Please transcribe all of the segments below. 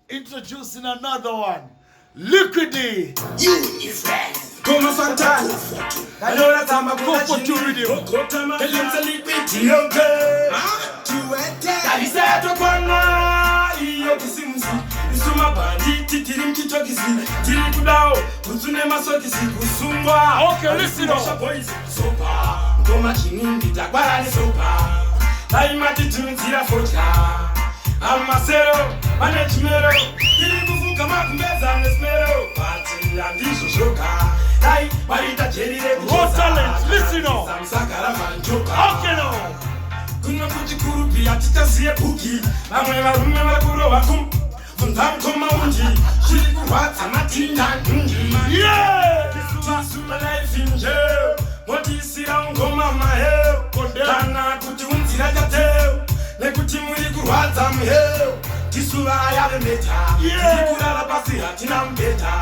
Introducing another one. Liquidy. Unifriends. Como Santana. Allora tama Go for two rhythm. Kalimsa liquidi okay. Kaliseto kwana. Iyo kisimusi. Isuma banditi tirim kitokisi. Tiri kudao. Kusune masokisi kusungwa. Okay, listen up. Sopa. Ngoma chiningi takwara ni sopa. Taimati tunzira focha. Amasero, manechimero. Tiri kufuka makumbeza nesmero. Pati andisho shoka. Dai, barita jerire kuchosa. Raw talent, listen up. Samsakara manjoka. Okay now. Kuna kuchikurupi atitasie puki. Mamwe marume makuro wakum. Vundamkoma unji. Shiri kuwata matinda nungi. Yeah! Tisuma life in jail. Motisira ngoma maheo. Tana kutunzira jateo. Nekuti muri kurwadza muheo. Tisura yave meta. Tikurara pasi hatina mbeta.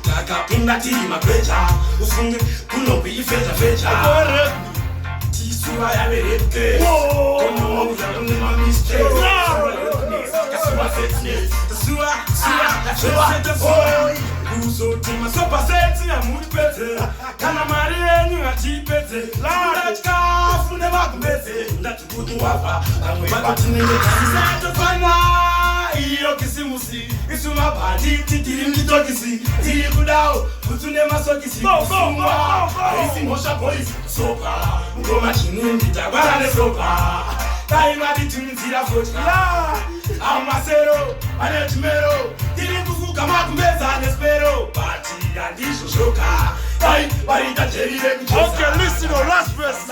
Takapinda tiri makwecha. Ufunge kunopi ifecha fecha. Tisura yave repke. Kono uzanema mistake. Kasura fitness. Kasura Uso tima sopa seti ya muri pete. Kana mari enyu atipete. Laura chika fune makumbete. Ndatukutu wapa. Kamwe batine kasiseto fana. Iyo kisimusi. Isuma badi titiri mkitokisi. Tiri kudao. Kutune masokisi. Kusungwa. Arisi mosha boys. Sopa. Ngoma chiningi tabarane sopa. Taima ditunzira focha. Amasero. Manechimero. Tiri kufuka makumbeza nespero. Pati andisho shoka. Dai, barita jerire kuchosa. Okay, listen up. Last verse.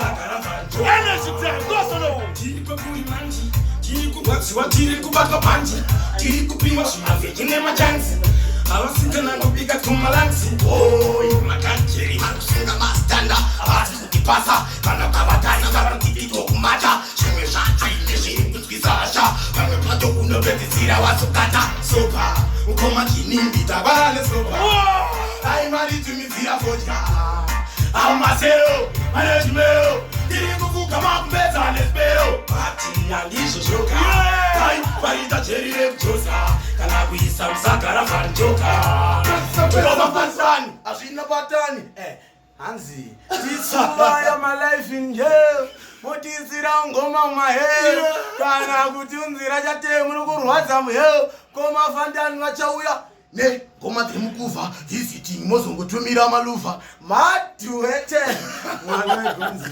Energy time. Go solo. Tiri kukuri manji. Tiri kubaksiwa, tiri kubaka panji. Tiri kupima shumafe, kine machansi. Awasika nangopiga kumalansi. Makachiri. Makusunga mastanda. Awasi kukipasa. Kana kabatani. Kama kitito kumacha. Shime shacha. Shime kutkizasha. Kama pato unobeti zira wasukata. Sopa. Ukoma kinimbi tabale sopa. Ai mari tumizira focha. Amasero. Manejimero. Tiri kufuka makumbeza nespero. Pati andisho shoka. Ai parita jerire kuchosa. Kana kuisa msakara fanjoka. Kuloba fansani. Ashina patani. Hanzi. Tisuma ya my life in jail. Motisira ngoma maheo. Kana kutunzira jate munukurwadza muheo. Koma fandani vachauya. Ne, ngoma dzemukuva. Visiti mozongotumira maluva. Matuete. Mwana wegonzi.